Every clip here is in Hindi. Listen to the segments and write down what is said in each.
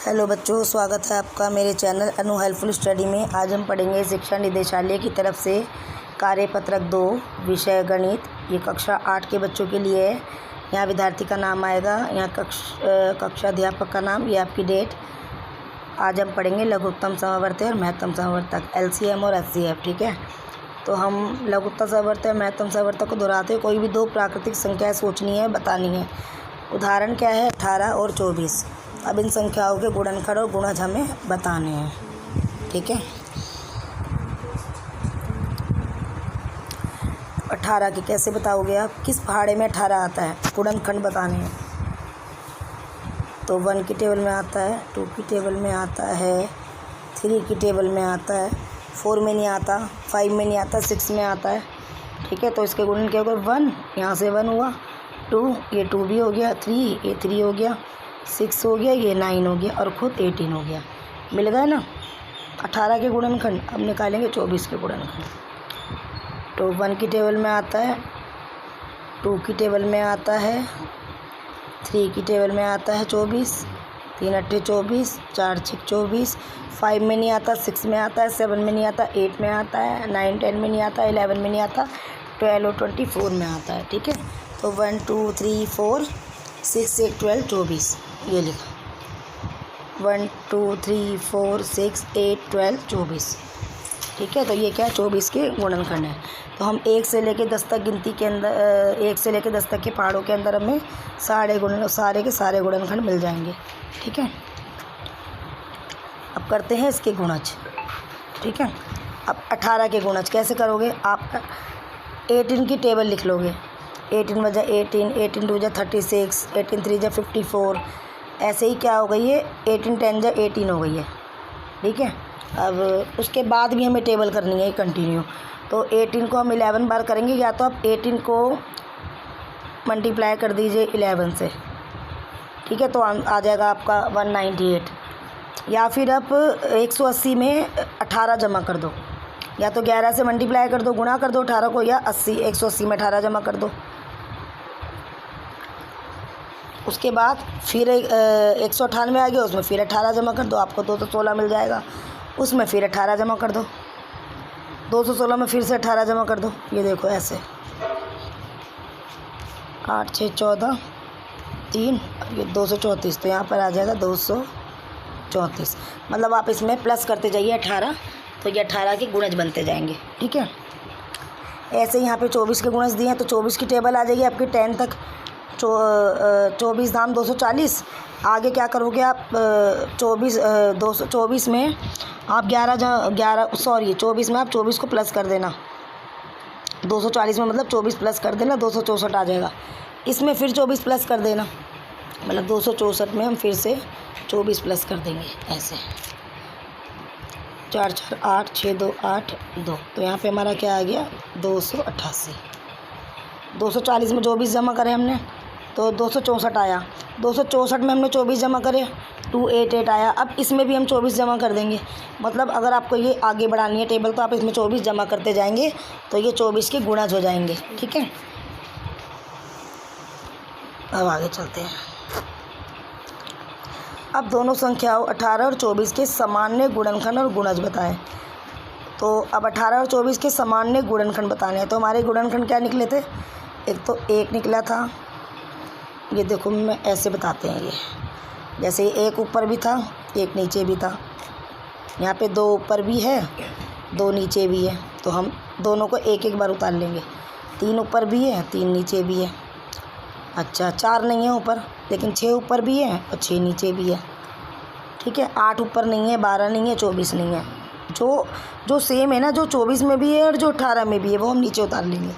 हेलो बच्चों, स्वागत है आपका मेरे चैनल अनु हेल्पफुल स्टडी में। आज हम पढ़ेंगे शिक्षा निदेशालय की तरफ से कार्यपत्रक 2 विषय गणित। ये कक्षा 8 के बच्चों के लिए है। यहाँ विद्यार्थी का नाम आएगा, यहाँ कक्षा अध्यापक का नाम, ये आपकी डेट। आज हम पढ़ेंगे लघुत्तम समवर्ती और महत्तम समवर्तक, LCM और HCF। ठीक है, तो हम लघुत्तम समवर्ती और महत्तम समवर्तक को दोहराते हैं। कोई भी दो प्राकृतिक संख्याएँ सोचनी है, बतानी है। उदाहरण क्या है? 18 और 24। अब इन संख्याओं के गुणनखंड और गुणज हमें बताने हैं। ठीक है, 18 के कैसे बताओगे आप? किस पहाड़े में 18 आता है? गुणनखंड बताने हैं। तो 1 की टेबल में आता है, 2 की टेबल में आता है, 3 की टेबल में आता है, 4 में नहीं आता, 5 में नहीं आता, 6 में आता है। ठीक है, तो इसके गुणन क्या होगा? 1, यहाँ से 1 हुआ, 2, ये 2 भी हो गया, 3, ये 3 हो गया, 6 हो गया, ये 9 हो गया और खुद 18 हो गया। मिल गए ना 18 के गुणनखंड। अब निकालेंगे 24 के गुणनखंड। तो 1 की टेबल में आता है, 2 की टेबल में आता है, 3 की टेबल में आता है 24, 3 अट्ठे 24, 4 6 24, 5 में नहीं आता, 6 में आता है, 7 में नहीं आता, 8 में आता है, 9 10 में नहीं आता, 11 में नहीं आता, 12 और 24 में आता है। ठीक है, तो 1 2 3 4 6 8 12 24 ये लिखा। 1 2 3 4 6 8 12 24। ठीक है, तो ये क्या है? 24 के गुणनखंड है। तो हम 1 से लेकर 10 तक गिनती के अंदर, 1 से लेकर 10 तक के पहाड़ों के अंदर हमें सारे के सारे गुणनखंड मिल जाएंगे। ठीक है, अब करते हैं इसके गुणज। ठीक है, अब 18 के गुणज कैसे करोगे आप? 18 की टेबल लिख लोगे। 18 बजा 18, 18 2 जा 36, 18 3 जा 54। ऐसे ही क्या हो गई है? 18 10 जा 18 हो गई है। ठीक है, अब उसके बाद भी हमें टेबल करनी है कंटिन्यू। तो 18 को हम 11 बार करेंगे, या तो आप 18 को मल्टीप्लाई कर दीजिए 11 से। ठीक है, तो आ जाएगा आपका 198। या फिर आप 180 में 18 जमा कर दो, या तो 11 से मल्टीप्लाई कर दो, गुणा कर दो 18 को, या 180 में 18 जमा कर दो। उसके बाद फिर 198 आ गया, उसमें फिर 18 जमा कर दो, आपको 216 मिल जाएगा। उसमें फिर 18 जमा कर दो, 216 में फिर से 18 जमा कर दो। ये देखो ऐसे 8 6 14 3, ये 234, तो यहाँ पर आ जाएगा 234। मतलब आप इसमें प्लस करते जाइए 18, तो ये 18 के गुणज बनते जाएंगे। ठीक है, ऐसे ही यहाँ पे 24 के गुणज दिए हैं, तो 24 की टेबल आ जाएगी आपकी 10 तक। 24 धाम 240। आगे क्या करोगे आप? 24 में आप 24 में आप 24 को प्लस कर देना। 240 में मतलब 24 प्लस कर देना, 264 आ जाएगा। इसमें फिर 24 प्लस कर देना, मतलब 264 में हम फिर से 24 प्लस कर देंगे। ऐसे 4 4 8 6 2 8 2, तो यहाँ पे हमारा क्या आ गया? 288। 240 में 24 जमा करें हमने, तो 264 आया। 264 में हमने 24 जमा करे, 288 आया। अब इसमें भी हम 24 जमा कर देंगे। मतलब अगर आपको ये आगे बढ़ानी है टेबल, तो आप इसमें 24 जमा करते जाएंगे, तो ये 24 के गुणज हो जाएंगे। ठीक है, अब आगे चलते हैं। अब दोनों संख्याओं 18 और 24 के सामान्य गुणनखंड और गुणज बताएं। तो अब 18 और 24 के सामान्य गुणनखंड बताने हैं। तो हमारे गुणनखंड क्या निकले थे? एक तो 1 निकला था। ये देखो, मैं ऐसे बताते हैं। ये जैसे एक ऊपर भी था, एक नीचे भी था। यहाँ पे 2 ऊपर भी है, 2 नीचे भी है, तो हम दोनों को एक एक बार उतार लेंगे। 3 ऊपर भी है, 3 नीचे भी है। अच्छा, 4 नहीं है ऊपर, लेकिन 6 ऊपर भी है और 6 नीचे भी है। ठीक है, 8 ऊपर नहीं है, 12 नहीं है, 24 नहीं है। जो सेम है ना, जो 24 में भी है और जो 18 में भी है, वो हम नीचे उतार लेंगे।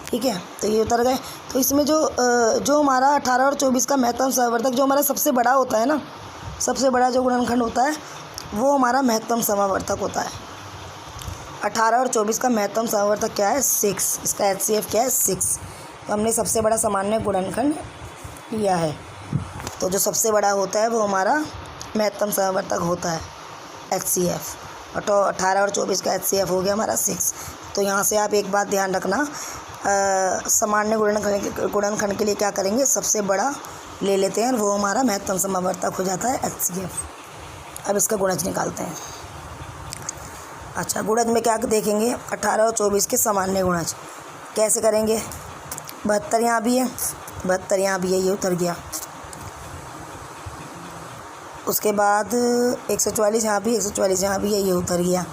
ठीक है, तो ये उतर गए। तो इसमें जो हमारा 18 और 24 का महत्तम समवर्तक, जो हमारा सबसे बड़ा होता है ना, सबसे बड़ा जो गुणनखंड होता है, वो हमारा महत्तम समवर्तक होता है। 18 और 24 का महत्तम समवर्तक क्या है? 6। इसका HCF क्या है? 6। तो हमने सबसे बड़ा सामान्य गुणनखंड लिया है। तो जो सबसे बड़ा होता है वो हमारा महत्तम समवर्तक होता है, HCF। तो 18 और 24 का HCF हो गया हमारा 6। तो यहाँ से आप एक बात ध्यान रखना, सामान्य गुणनखंड के लिए क्या करेंगे? सबसे बड़ा ले लेते हैं, वो हमारा महत्तम समवर्तक हो जाता है HCF। अब इसका गुणज निकालते हैं। अच्छा, गुणज में क्या देखेंगे, 18 और 24 के सामान्य गुणज कैसे करेंगे। 72 यहाँ भी है, 72 यहाँ भी है, ये उतर गया। उसके बाद 144 यहाँ भी, 144 यहाँ भी है, ये उतर गया।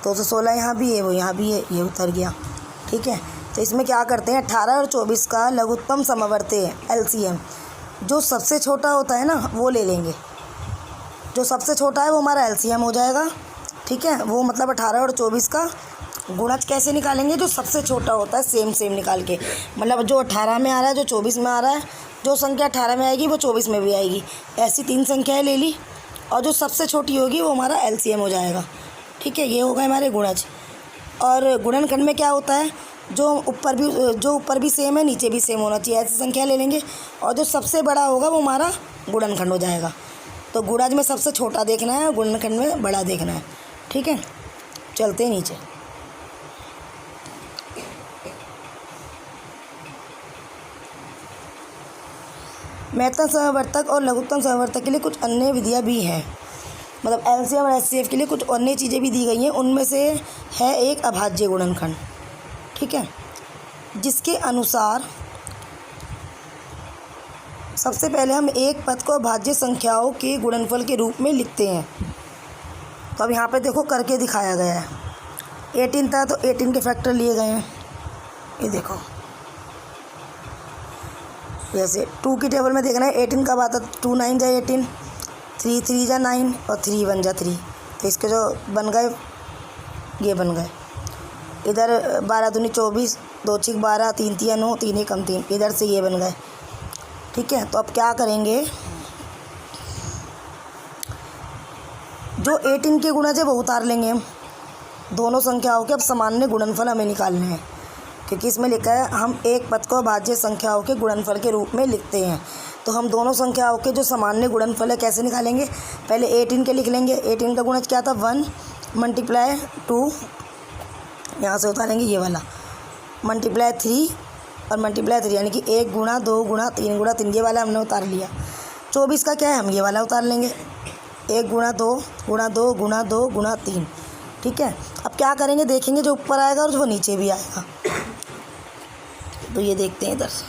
216 यहाँ भी है, वो यहाँ भी है, ये उतर गया। ठीक है, तो इसमें क्या करते हैं, 18 और 24 का लघुत्तम समवर्ती LCM, जो सबसे छोटा होता है ना वो ले लेंगे। जो सबसे छोटा है वो हमारा LCM हो जाएगा। ठीक है, वो मतलब 18 और 24 का गुणज कैसे निकालेंगे, जो सबसे छोटा होता है सेम निकाल के। मतलब जो 18 में आ रहा है, जो 24 में आ रहा है, जो संख्या 18 में आएगी वो 24 में भी आएगी। ऐसी 3 संख्याएं ले ली और जो सबसे छोटी होगी वो हमारा LCM हो जाएगा। ठीक है, ये हो गए हमारे गुणज। और गुणनखंड में क्या होता है, जो ऊपर भी सेम है, नीचे भी सेम होना चाहिए, ऐसी संख्या ले लेंगे। और जो सबसे बड़ा होगा वो हमारा गुणनखंड हो जाएगा। तो गुणज में सबसे छोटा देखना है, गुणनखंड में बड़ा देखना है। ठीक है, चलते हैं नीचे। महत्तम समवर्तक और लघुत्तम समवर्तक के लिए कुछ अन्य विधियाँ भी हैं। मतलब LCM और HCF के लिए कुछ अन्य चीज़ें भी दी गई हैं। उनमें से है एक अभाज्य गुणनखंड। ठीक है, जिसके अनुसार सबसे पहले हम एक पद को अभाज्य संख्याओं के गुणनफल के रूप में लिखते हैं। तो अब यहाँ पे देखो करके दिखाया गया है। 18 था तो 18 के फैक्टर लिए गए हैं। ये देखो, जैसे 2 की टेबल में देखना है 18 कब आता है, 2 9 जा 18, 3 3 जा 9 और 3 1 जा 3। तो इसके जो बन गए ये बन गए। इधर 12 दूनी 24, 2 6 12, 3 3 9, 3 1 3, इधर से ये बन गए। ठीक है, तो अब क्या करेंगे, जो 18 के गुणज है वो उतार लेंगे हम। दोनों संख्याओं के अब सामान्य गुणनफल हमें निकालने हैं, क्योंकि इसमें लिखा है हम एक पद को अभाज्य संख्याओं के गुणनफल के रूप में लिखते हैं। तो हम दोनों संख्याओं के जो सामान्य गुणनफल है कैसे निकालेंगे, पहले 18 के लिख लेंगे। 18 का गुणज क्या था, 1 × 2, यहाँ से उतारेंगे ये वाला, × 3 और × 3, यानी कि 1 × 2 × 3 × 3, ये वाला हमने उतार लिया। 24 का क्या है, हम ये वाला उतार लेंगे, 1 × 2 × 2 × 2 × 3। ठीक है, अब क्या करेंगे, देखेंगे जो ऊपर आएगा और जो नीचे भी आएगा। तो ये देखते हैं इधर से,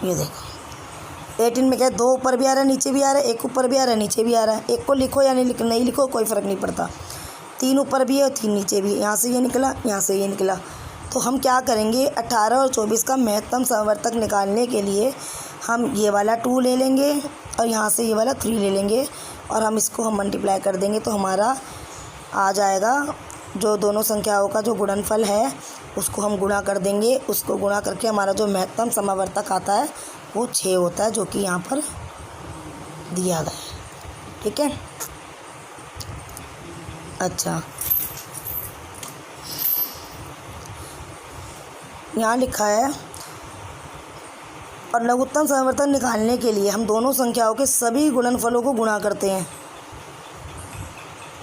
ये देखो 18 में क्या है, 2 ऊपर भी आ रहा है नीचे भी आ रहा है, 1 ऊपर भी आ रहा है नीचे भी आ रहा है। 1 को लिखो या नहीं लिखो कोई फ़र्क नहीं पड़ता। 3 ऊपर भी है और 3 नीचे भी, यहाँ से ये निकला, यहाँ से ये निकला। तो हम क्या करेंगे, 18 और 24 का महत्तम समवर्तक निकालने के लिए हम ये वाला 2 ले लेंगे और यहाँ से ये वाला 3 ले लेंगे और हम इसको हम मल्टीप्लाई कर देंगे। तो हमारा आ जाएगा, जो दोनों संख्याओं का जो गुणनफल है उसको हम गुणा कर देंगे। उसको गुणा करके हमारा जो महत्तम समवर्तक आता है वो 6 होता है, जो कि यहाँ पर दिया गया है। ठीक है, अच्छा यहाँ लिखा है, और लघुत्तम समवर्तक निकालने के लिए हम दोनों संख्याओं के सभी गुणनफलों को गुणा करते हैं,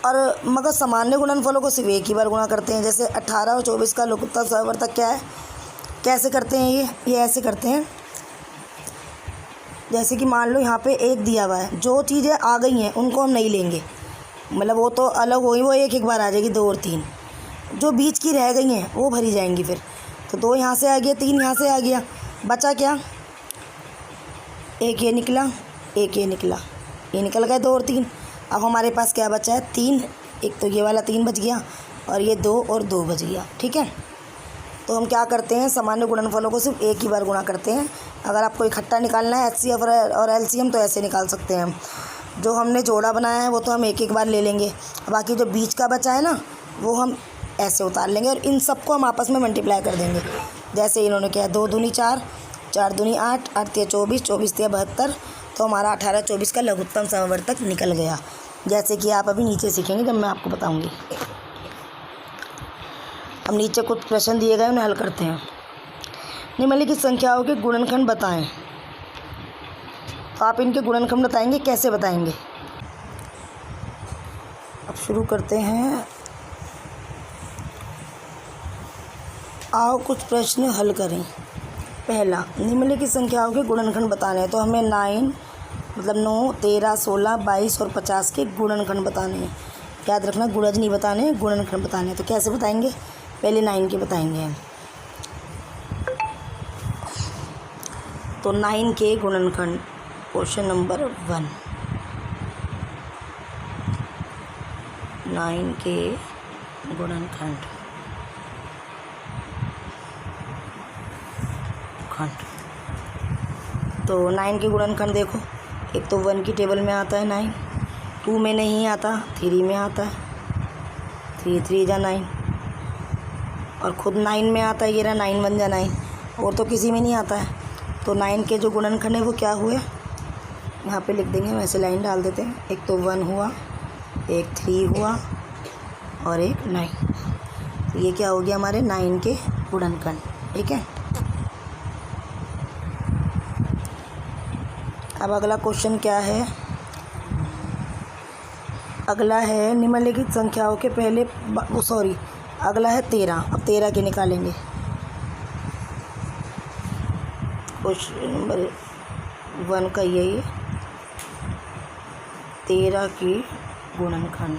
और मगर सामान्य गुणनफलों को सिर्फ एक ही बार गुणा करते हैं। जैसे 18 और 24 का लघुत्तम समवर्तक क्या है, कैसे करते हैं, ये ऐसे करते हैं। जैसे कि मान लो यहाँ पे 1 दिया हुआ है, जो चीज़ें आ गई हैं उनको हम नहीं लेंगे, मतलब वो तो अलग होगी, वो एक बार आ जाएगी, 2 और 3। जो बीच की रह गई हैं वो भरी जाएंगी फिर। तो 2 यहाँ से आ गया, 3 यहाँ से आ गया, बचा क्या, 1 ये निकला, 1 ये निकला, ये निकल गए 2 और 3। अब हमारे पास क्या बचा है, 3, एक तो ये वाला 3 बच गया और ये 2 और 2 बच गया। ठीक है, तो हम क्या करते हैं, सामान्य गुणनफलों को सिर्फ एक ही बार गुणा करते हैं। अगर आपको इकट्ठा निकालना है HCF और LCM तो ऐसे निकाल सकते हैं हम। जो हमने जोड़ा बनाया है वो तो हम एक बार ले लेंगे, बाकी जो बीच का बचा है ना वो हम ऐसे उतार लेंगे और इन सबको हम आपस में मल्टीप्लाई कर देंगे। जैसे इन्होंने किया, 2 दूनी 4, 4 दूनी 8, 8 तिया 24, 24 तिया 72। तो हमारा 18 24 का लघुत्तम समवर्तक निकल गया। जैसे कि आप अभी नीचे सीखेंगे जब मैं आपको बताऊंगी। अब नीचे कुछ प्रश्न दिए गए, उन्हें हल करते हैं। निम्नलिखित संख्याओं के गुणनखंड बताएं। तो आप इनके गुणनखंड बताएंगे, कैसे बताएंगे। अब शुरू करते हैं, आओ कुछ प्रश्न हल करें। पहला, निम्नलिखित संख्याओं के गुणनखंड बताने हैं। तो हमें 9 मतलब 9, 13, 16, 22 और 50 के गुणनखंड बताने हैं। याद रखना, गुणज नहीं बताने, गुणनखंड बताने हैं। तो कैसे बताएंगे? पहले 9 के बताएंगे। तो 9 के गुणनखंड, क्वेश्चन नंबर 1, 9 के गुणनखंड तो 9 के गुणनखंड देखो, एक तो 1 की टेबल में आता है 9, 2 में नहीं आता, 3 में आता है, 3 3 जा 9, और ख़ुद 9 में आता है, ये रहा 9 1 जा 9, और तो किसी में नहीं आता है। तो 9 के जो गुणनखंड है वो क्या हुए, यहाँ पे लिख देंगे, वैसे लाइन डाल देते हैं। एक तो 1 हुआ, एक 3 हुआ और एक 9। तो ये क्या हो गया हमारे 9 के गुणनखंड। ठीक है, अब अगला क्वेश्चन क्या है? अगला है निम्नलिखित संख्याओं के पहले अगला है 13। अब 13 के निकालेंगे। क्वेश्चन नंबर 1 का यही है, 13 की गुणनखंड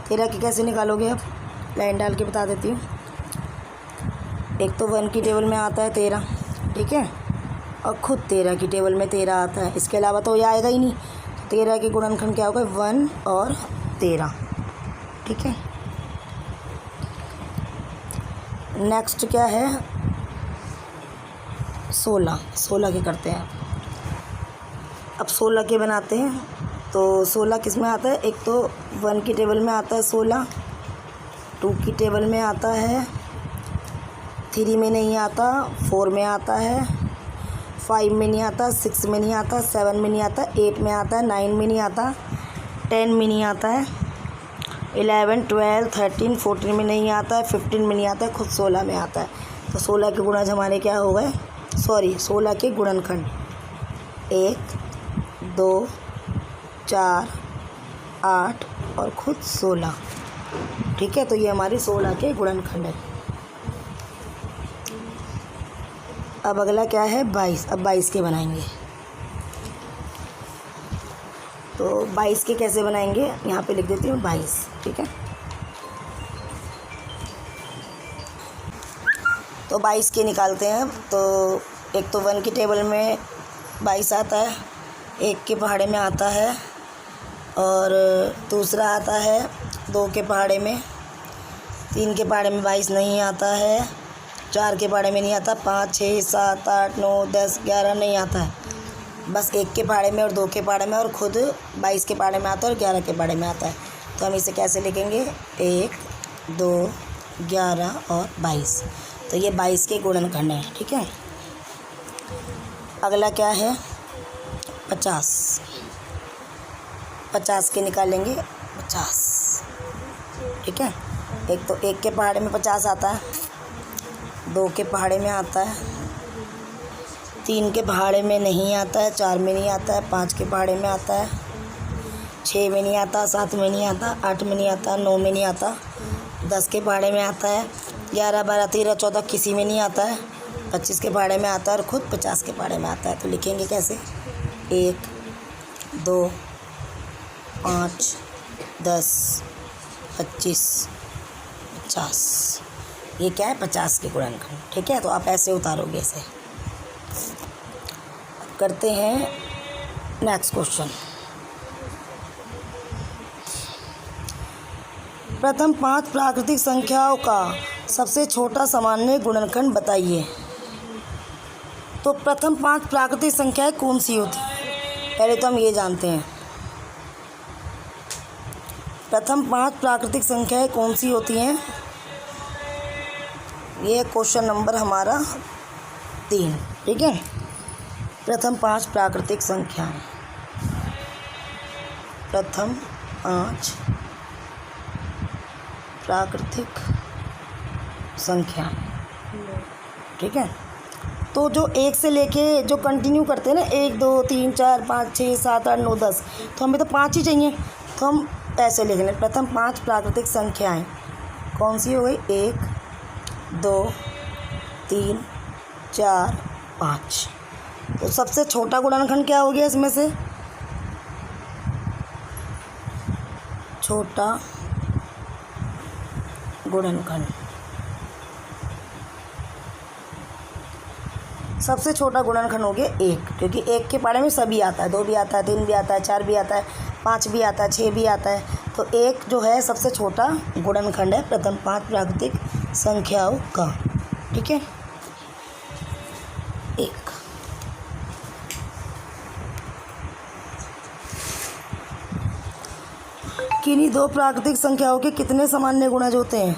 13 की कैसे निकालोगे? अब लाइन डाल के बता देती हूँ। एक तो 1 की टेबल में आता है 13, ठीक है, और ख़ुद 13 की टेबल में 13 आता है, इसके अलावा तो ये आएगा ही नहीं। 13 के गुणनखंड क्या होगा? 1 और 13। ठीक है, नेक्स्ट क्या है? 16 के करते हैं। अब 16 के बनाते हैं। तो 16 किस में आता है? एक तो 1 की टेबल में आता है 16, 2 की टेबल में आता है, 3 में नहीं आता, 4 में आता है, 5 में नहीं आता, 6 में नहीं आता, 7 में नहीं आता, 8 में आता है, 9 में नहीं आता, 10 में नहीं आता है, 11, 12, 13, 14 में नहीं आता है, 15 में नहीं आता है, खुद 16 में आता है। तो 16 के गुणज हमारे क्या हो गए? 16 के गुणनखंड 1, 2, 4, 8 और खुद 16। ठीक है, तो ये हमारे 16 के गुणनखंड है। अब अगला क्या है? 22। अब 22 के बनाएंगे। तो 22 के कैसे बनाएंगे? यहाँ पे लिख देती हूँ 22। ठीक है, तो 22 के निकालते हैं। तो एक तो 1 की टेबल में 22 आता है, 1 के पहाड़े में आता है, और दूसरा आता है 2 के पहाड़े में, 3 के पहाड़े में 22 नहीं आता है, 4 के पहाड़े में नहीं आता, 5, 6, 7, 8, 9, 10, 11 नहीं आता है, बस 1 के पहाड़े में और 2 के पहाड़े में, और ख़ुद 22 के पहाड़े में आता है और 11 के पहाड़े में आता है। तो हम इसे कैसे लिखेंगे? 1, 2, 11 और 22। तो ये 22 के गुणनखंड हैं। ठीक है, अगला क्या है? 50। 50 के निकालेंगे। 50, ठीक है, एक तो 1 के पहाड़े में 50 आता है, 2 के पहाड़े में आता है, 3 के पहाड़े में नहीं आता है, 4 में नहीं आता है, 5 के पहाड़े में आता है, 6 में नहीं आता, 7 में नहीं आता, 8 में नहीं आता, 9 में नहीं आता, 10 के पहाड़े में आता है, 11, 12, 13, 14 किसी में नहीं आता है, 25 के पहाड़े में आता है और ख़ुद 50 के पहाड़े में आता है। तो लिखेंगे कैसे? 1, 2, 5, 10, 25, 50। ये क्या है? 50 के गुणनखंड। ठीक है, तो आप ऐसे उतारोगे इसे। करते हैं नेक्स्ट क्वेश्चन। प्रथम 5 प्राकृतिक संख्याओं का सबसे छोटा सामान्य गुणनखंड बताइए। तो प्रथम 5 प्राकृतिक संख्याएं कौन सी होती हैं? पहले तो हम ये जानते हैं, प्रथम 5 प्राकृतिक संख्याएं कौन सी होती हैं। ये क्वेश्चन नंबर हमारा 3। ठीक है, प्रथम 5 प्राकृतिक संख्याएं, प्रथम 5 प्राकृतिक संख्याएं। ठीक है, तो जो 1 से लेके जो कंटिन्यू करते हैं ना, 1, 2, 3, 4, 5, 6, 7, 8, 9, 10, तो हमें तो 5 ही चाहिए। तो हम ऐसे लिख लें, प्रथम 5 प्राकृतिक संख्याएं कौन सी हो गई? 1 2 3 4 5। तो सबसे छोटा गुणनखंड क्या हो गया इसमें से? छोटा गुणनखंड। सबसे छोटा गुणनखंड हो गया 1, क्योंकि 1 के पारे में सभी आता है, 2 भी आता है, 3 भी आता है, 4 भी आता है, 5 भी आता है, 6 भी आता है। तो 1 जो है सबसे छोटा गुणनखंड है प्रथम 5 प्राकृतिक संख्याओं का। ठीक है, 1। किन्हीं 2 प्राकृतिक संख्याओं के कितने सामान्य गुणज होते हैं?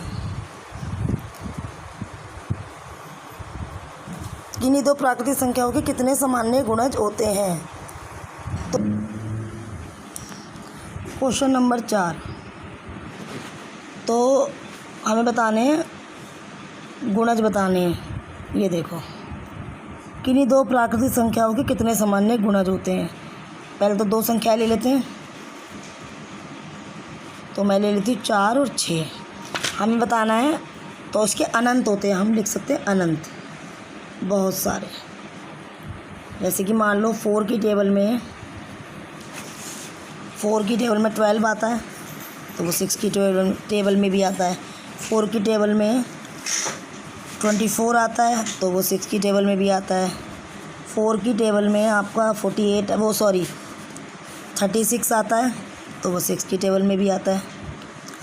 किन्हीं 2 प्राकृतिक संख्याओं के कितने सामान्य गुणज होते हैं? तो क्वेश्चन नंबर 4, तो हमें बताने हैं, गुणज बताने हैं। ये देखो, किन्हीं 2 प्राकृतिक संख्याओं के कितने सामान्य गुणज होते हैं। पहले तो 2 संख्या ले लेते हैं, तो मैं ले लेती हूँ 4 और 6। हमें बताना है, तो उसके अनंत होते हैं, हम लिख सकते हैं अनंत, बहुत सारे। जैसे कि मान लो 4 की टेबल में 12 आता है, तो वो 6 की टेबल में भी आता है। 4 की टेबल में 24 आता है, तो वो 6 की टेबल में भी आता है। 4 की टेबल में आपका 36 आता है, तो वो 6 की टेबल में भी आता है।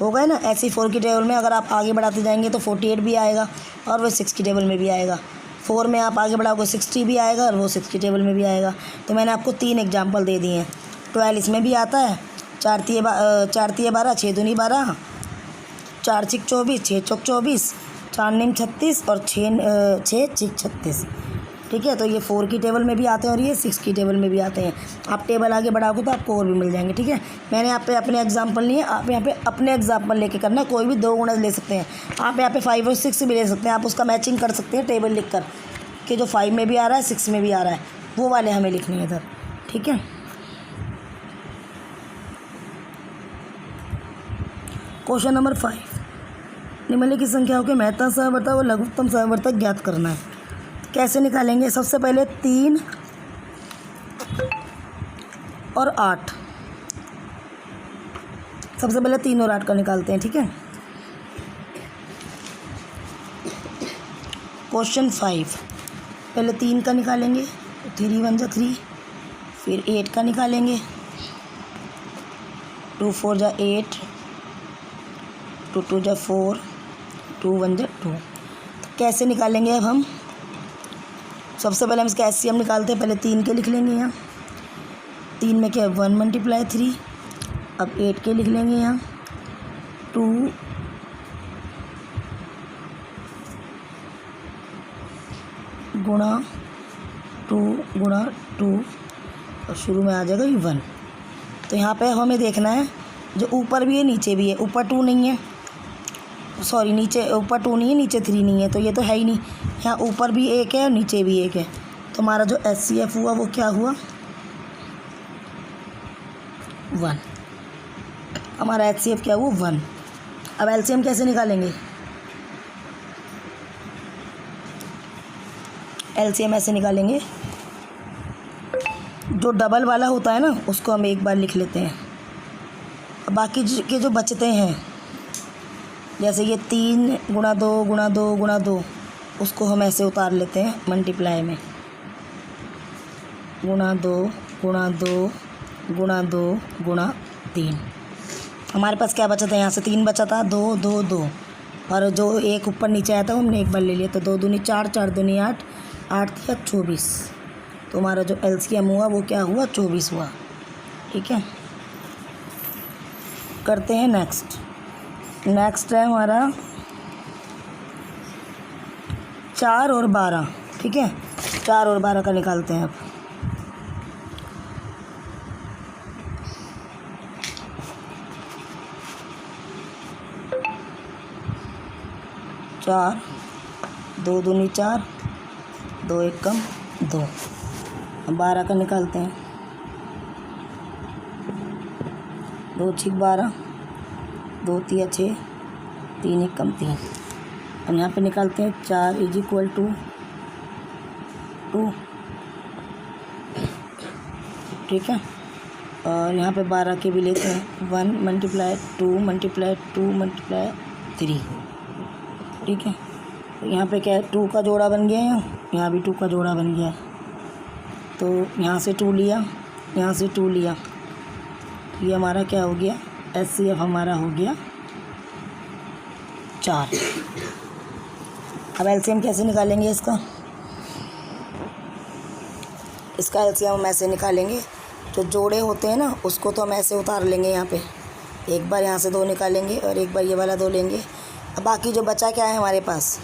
हो गए ना? ऐसे ही 4 की टेबल में अगर आप आगे बढ़ाते जाएंगे तो 48 भी आएगा और वो 6 की टेबल में भी आएगा। 4 में आप आगे बढ़ाओगे 60 भी आएगा और वो 6 की टेबल में भी आएगा। तो मैंने आपको 3 एग्जाम्पल दे दिए हैं। 12 इसमें भी आता है, 4 तिये 12, 6 दूनी 12, 4 छिक 24, 6 चौक 24, 4 निम 36 और 6 छिक 36। ठीक है, तो ये 4 की टेबल में भी आते हैं और ये 6 की टेबल में भी आते हैं। आप टेबल आगे बढ़ाओगे तो आपको और भी मिल जाएंगे। ठीक है, मैंने यहाँ पे अपने एग्जाम्पल लिए, आप यहाँ पे अपने एग्जाम्पल लेके करना। कोई भी 2 गुणज ले सकते हैं आप, यहाँ पे 5 और 6 भी ले सकते हैं। आप उसका मैचिंग कर सकते हैं टेबल लिख कर कि जो 5 में भी आ रहा है 6 में भी आ रहा है, वो वाले हमें लिखने हैं इधर। ठीक है, क्वेश्चन नंबर 5, निम्नलिखित संख्याओं के महत्तम समवर्तक और लघुत्तम समवर्तक ज्ञात करना है। कैसे निकालेंगे? सबसे पहले 3 और 8, सबसे पहले 3 और 8 का निकालते हैं। ठीक है, क्वेश्चन 5, पहले 3 का निकालेंगे, 3 1 जा 3, फिर 8 का निकालेंगे, 2 4 जा 8, 2 2 जा 4, 2 1 जा 2। कैसे निकालेंगे अब हम? सबसे पहले हम इसका एचसीएम निकालते हैं। पहले 3 के लिख लेंगे यहाँ, 3 में क्या है 1 × 3। अब 8 के लिख लेंगे यहाँ, 2 गुणा 2 और शुरू में आ जाएगा 1। तो यहाँ पे हमें देखना है जो ऊपर भी है नीचे भी है। ऊपर 2 नहीं है, सॉरी नीचे, ऊपर 2 नहीं है, नीचे 3 नहीं है, तो ये तो है ही नहीं। यहाँ ऊपर भी 1 है और नीचे भी 1 है। तो हमारा जो एचसीएफ हुआ वो क्या हुआ? 1। हमारा एचसीएफ क्या हुआ? 1। अब एलसीएम कैसे निकालेंगे? एलसीएम ऐसे निकालेंगे, जो डबल वाला होता है ना उसको हम एक बार लिख लेते हैं। बाकी के जो बचते हैं, जैसे ये 3 × 2 × 2 × 2, उसको हम ऐसे उतार लेते हैं मल्टीप्लाई में, गुणा 2 × 2 × 2 × 3। हमारे पास क्या बचा था? यहाँ से 3 बचा था, 2 2 2, और जो एक ऊपर नीचे आया था हमने एक बार ले लिया। तो 2 दूनी 4, 4 दूनी 8, 8 या 24। तो हमारा जो एलसीएम हुआ वो क्या हुआ? 24 हुआ। ठीक है, करते हैं नेक्स्ट। नेक्स्ट है हमारा 4 और 12। ठीक है, 4 और 12 का निकालते हैं अब। चार 2 दूनी 4, 2 1 कम 2। 12 का निकालते हैं, 2 6 12, 2 3 6, 3 1 कम 3। और यहाँ पे निकालते हैं 4 = 2, ठीक है। और यहाँ पे 12 के भी लेते हैं, 1 × 2 × 2 × 3, ठीक है। तो यहाँ पे क्या है, 2 का जोड़ा बन गया है, यहाँ भी 2 का जोड़ा बन गया है। तो यहाँ से 2 लिया, यहाँ से 2 लिया, ये हमारा क्या हो गया, HCF हमारा हो गया 4। अब LCM कैसे निकालेंगे इसका LCM हम ऐसे निकालेंगे, जो जोड़े होते हैं ना उसको तो हम ऐसे उतार लेंगे। यहाँ पे एक बार यहाँ से 2 निकालेंगे और एक बार ये वाला 2 लेंगे। अब बाकी जो बचा क्या है हमारे पास,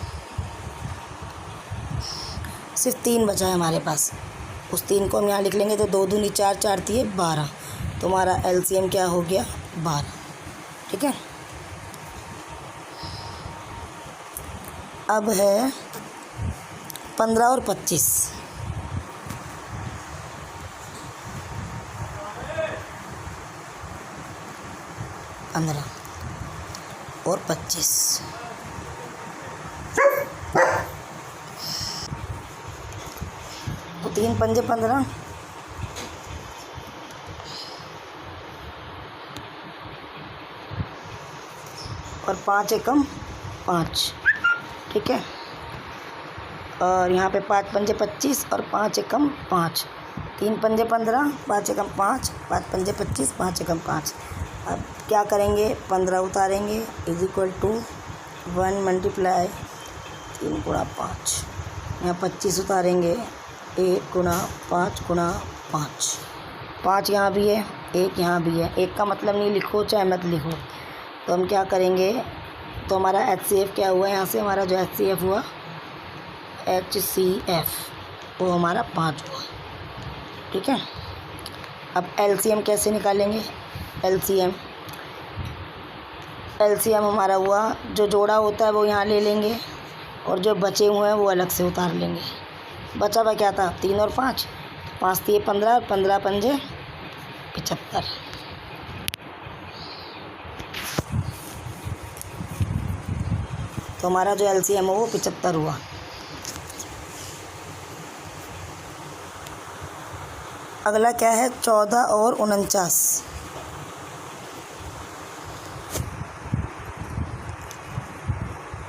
सिर्फ 3 बचा है हमारे पास। उस 3 को हम यहाँ लिख लेंगे, तो 2 दूनी 4, 4 3 12। तो हमारा LCM क्या हो गया, 12, ठीक है। अब है 15 और 25। 15 और 25, तो 3 पंजे 15 और 5 एकम 5, ठीक है। और यहाँ पे 5 पंजे 25 और 5 एकम 5, 3 पंजे 15, 5 एकम 5, 5 पंजे 25, 5 एकम 5। अब क्या करेंगे, 15 उतारेंगे = 1 × 3 × 5। यहाँ 25 उतारेंगे, 1 × 5 × 5। 5 यहाँ भी है, 1 यहाँ भी है। 1 का मतलब नहीं लिखो चाहे मत लिखो। तो हम क्या करेंगे, तो हमारा HCF क्या हुआ, यहाँ से हमारा जो HCF हुआ HCF वो हमारा 5 हुआ, ठीक है। अब LCM कैसे निकालेंगे, LCM हमारा हुआ, जो जोड़ा होता है वो यहाँ ले लेंगे और जो बचे हुए हैं वो अलग से उतार लेंगे। बचा हुआ क्या था, 3 और 5, 5 3 15 और 15 पंजे 75। तो हमारा जो LCM है वो 75 हुआ। अगला क्या है, 14 और 49।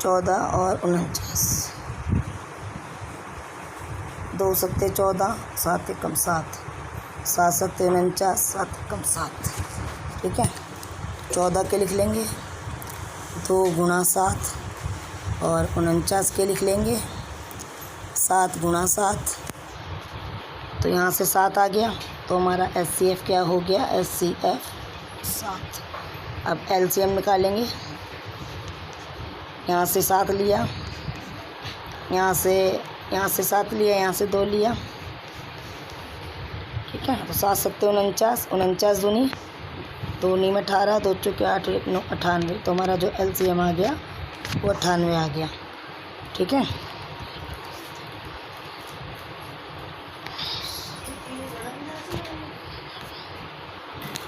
14 और 49, 2 सत्ते 14, 7 एकम 7, 7 सत्ते 49, 7 एकम 7, ठीक है। 14 के लिख लेंगे 2 × 7 और 49 के लिख लेंगे 7 × 7। तो यहाँ से 7 आ गया, तो हमारा HCF क्या हो गया, HCF 7। अब LCM निकालेंगे, यहाँ से 7 लिया, यहाँ से 7 लिया, यहाँ से 2 लिया, ठीक है। तो 7 सत्ते 49, 49 दूनी 2 नी में 18, 2 चौके 8, 1 9 98। तो हमारा जो LCM आ गया वो 98 आ गया, ठीक है।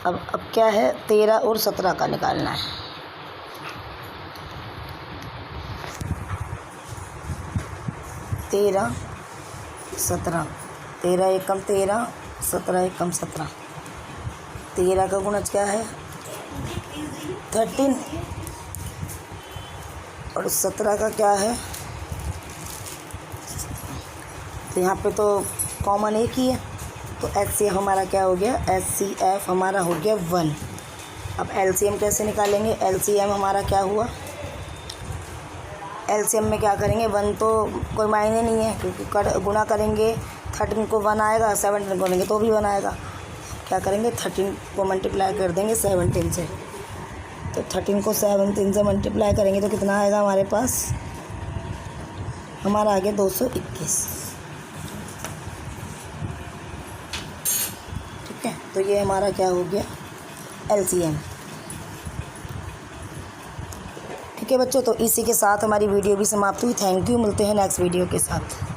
अब क्या है, 13 और 17 का निकालना है। तेरह 17, 13 एकम 13, 17 एकम 17। 13 का गुणज क्या है, 13, और 17 का क्या है, तो यहाँ पे तो कॉमन एक ही है। तो HCF हमारा क्या हो गया, HCF हमारा हो गया 1। अब LCM कैसे निकालेंगे, LCM हमारा क्या हुआ, LCM में क्या करेंगे, 1 तो कोई मायने नहीं है, क्योंकि गुणा करेंगे 13 को 1 आएगा, 17 को लेंगे तो भी 1 आएगा। क्या करेंगे, 13 को मल्टीप्लाई कर देंगे 17 से। तो 13 को 17 से मल्टीप्लाई करेंगे तो कितना आएगा हमारे पास, हमारा आ गया 221, ठीक है। तो ये हमारा क्या हो गया, LCM, ठीक है बच्चों। तो इसी के साथ हमारी वीडियो भी समाप्त हुई। थैंक यू, मिलते हैं नेक्स्ट वीडियो के साथ।